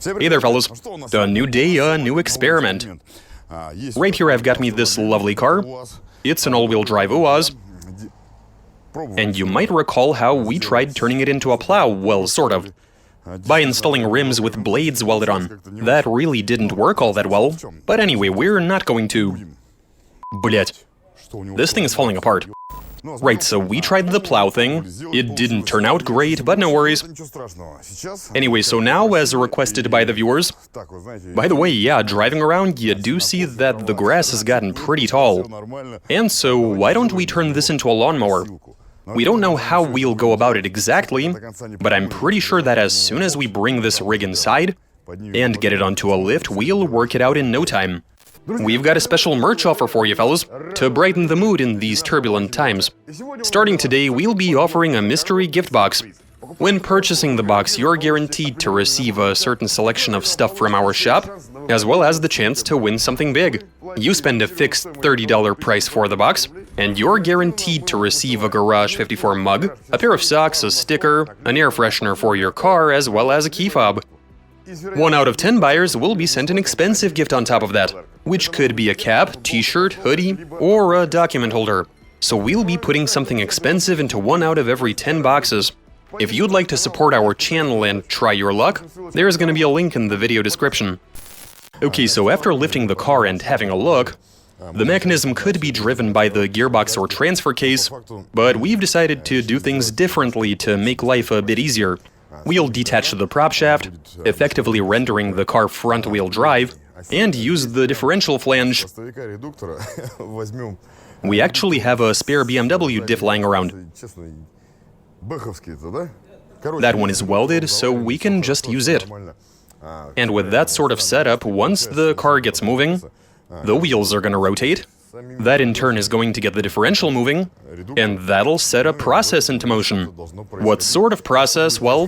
Hey there, fellas. A new day, a new experiment. Right here I've got me this lovely car. It's an all-wheel drive UAZ. And you might recall how we tried turning it into a plow, well, sort of, by installing rims with blades welded on. That really didn't work all that well. But anyway, we're not going to... Блять. This thing is falling apart. Right, so we tried the plow thing. It didn't turn out great, but no worries. Anyway, so now, as requested by the viewers... By the way, yeah, driving around, you do see that the grass has gotten pretty tall. And so, why don't we turn this into a lawnmower? We don't know how we'll go about it exactly, but I'm pretty sure that as soon as we bring this rig inside and get it onto a lift, we'll work it out in no time. We've got a special merch offer for you, fellas, to brighten the mood in these turbulent times. Starting today, we'll be offering a mystery gift box. When purchasing the box, you're guaranteed to receive a certain selection of stuff from our shop, as well as the chance to win something big. You spend a fixed $30 price for the box, and you're guaranteed to receive a Garage 54 mug, a pair of socks, a sticker, an air freshener for your car, as well as a key fob. 1 out of 10 buyers will be sent an expensive gift on top of that, which could be a cap, t-shirt, hoodie, or a document holder. So we'll be putting something expensive into 1 out of every 10 boxes. If you'd like to support our channel and try your luck, there's gonna be a link in the video description. Okay, so after lifting the car and having a look, the mechanism could be driven by the gearbox or transfer case, but we've decided to do things differently to make life a bit easier. We'll detach the prop shaft, effectively rendering the car front-wheel drive, and use the differential flange. We actually have a spare BMW diff lying around. That one is welded, so we can just use it. And with that sort of setup, once the car gets moving, the wheels are gonna rotate. That in turn is going to get the differential moving, and that'll set a process into motion. What sort of process? Well,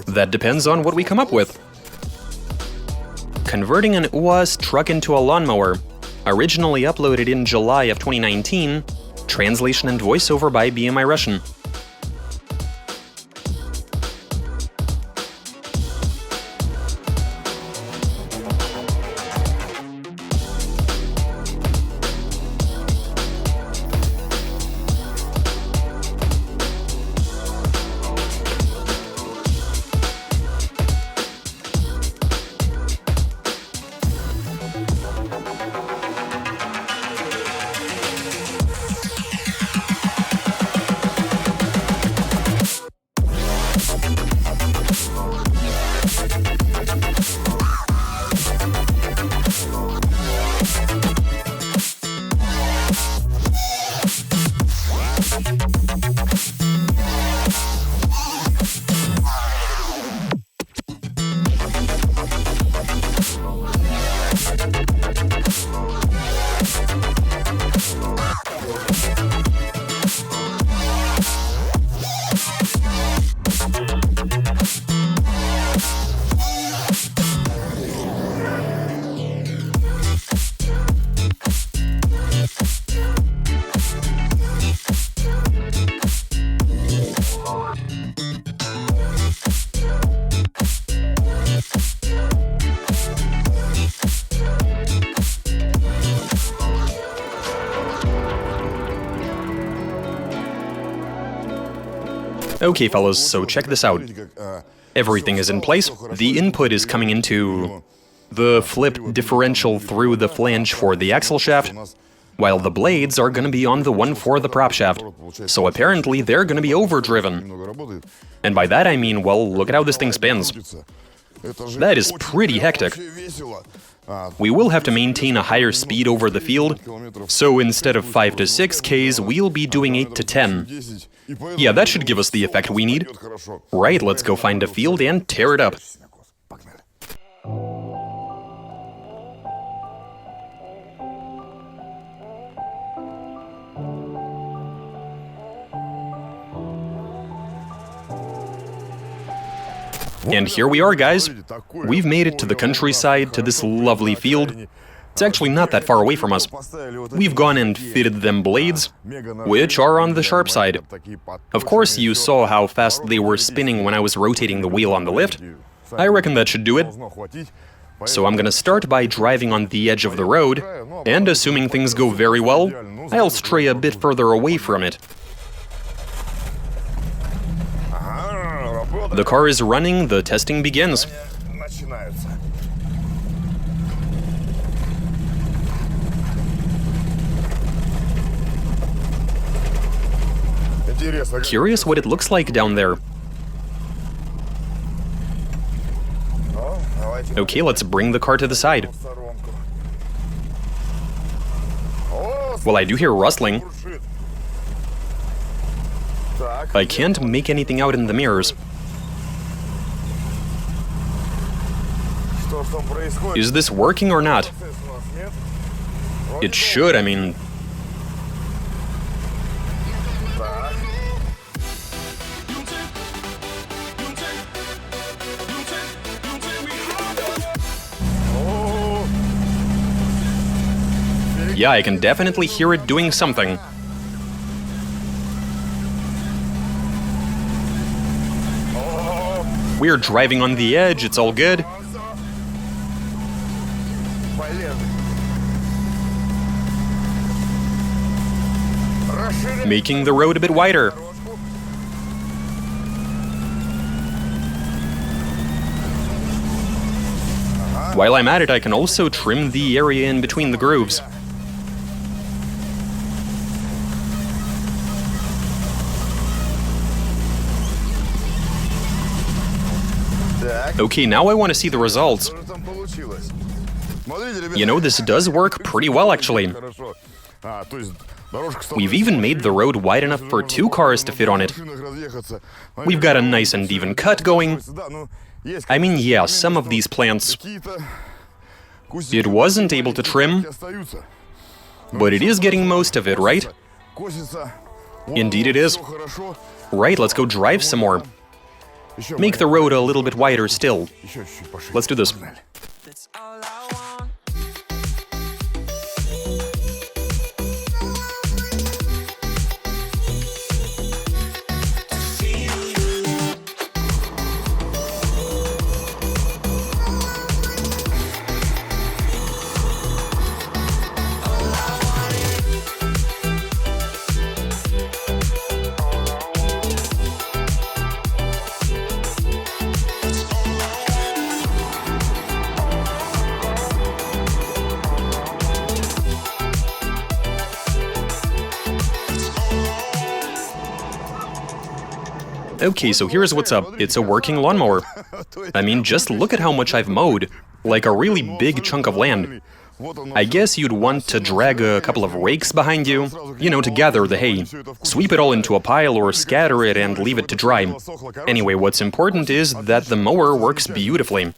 that depends on what we come up with. Converting an UAZ truck into a lawnmower. Originally uploaded in July of 2019. Translation and voiceover by BMI Russian. Okay, fellas, so check this out. Everything is in place. The input is coming into the flip differential through the flange for the axle shaft, while the blades are gonna be on the one for the prop shaft. So apparently they're gonna be overdriven. And by that I mean, well, look at how this thing spins. That is pretty hectic. We will have to maintain a higher speed over the field, so instead of 5 to 6 Ks, we'll be doing 8 to 10. Yeah, that should give us the effect we need. Right, let's go find a field and tear it up. And here we are, guys. We've made it to the countryside, to this lovely field. It's actually not that far away from us. We've gone and fitted them blades, which are on the sharp side. Of course, you saw how fast they were spinning when I was rotating the wheel on the lift. I reckon that should do it. So I'm gonna start by driving on the edge of the road, and assuming things go very well, I'll stray a bit further away from it. The car is running, the testing begins. Curious what it looks like down there. Okay, let's bring the car to the side. Well, I do hear rustling. I can't make anything out in the mirrors. Is this working or not? It should, I mean... Yeah, I can definitely hear it doing something. We're driving on the edge, it's all good. Making the road a bit wider. While I'm at it, I can also trim the area in between the grooves. Okay, now I want to see the results. You know, this does work pretty well, actually. We've even made the road wide enough for 2 cars to fit on it. We've got a nice and even cut going. I mean, yeah, some of these plants it wasn't able to trim, but it is getting most of it, right? Indeed it is. Right, let's go drive some more. Make the road a little bit wider still. Let's do this. Okay, so here's what's up. It's a working lawnmower. I mean, just look at how much I've mowed. Like a really big chunk of land. I guess you'd want to drag a couple of rakes behind you, you know, to gather the hay. Sweep it all into a pile or scatter it and leave it to dry. Anyway, what's important is that the mower works beautifully.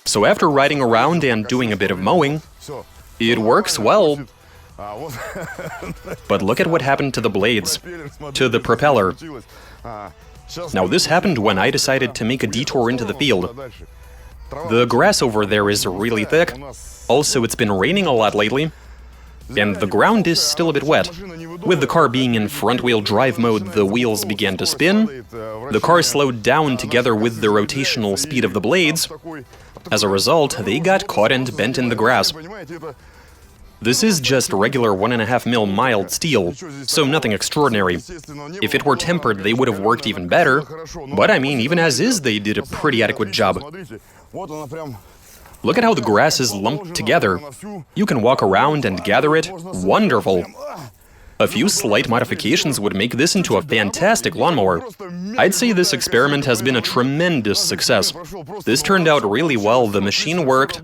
So after riding around and doing a bit of mowing, it works well. But look at what happened to the blades, to the propeller. Now this happened when I decided to make a detour into the field. The grass over there is really thick. Also, it's been raining a lot lately, and the ground is still a bit wet. With the car being in front-wheel drive mode, the wheels began to spin. The car slowed down together with the rotational speed of the blades. As a result, they got caught and bent in the grass. This is just regular 1.5mm mild steel, so nothing extraordinary. If it were tempered, they would have worked even better. But I mean, even as is, they did a pretty adequate job. Look at how the grass is lumped together. You can walk around and gather it. Wonderful. A few slight modifications would make this into a fantastic lawnmower. I'd say this experiment has been a tremendous success. This turned out really well, the machine worked.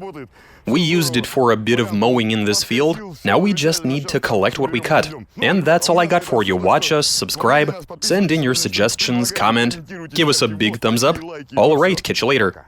We used it for a bit of mowing in this field. Now we just need to collect what we cut. And that's all I got for you. Watch us, subscribe, send in your suggestions, comment, give us a big thumbs up. Alright, catch you later.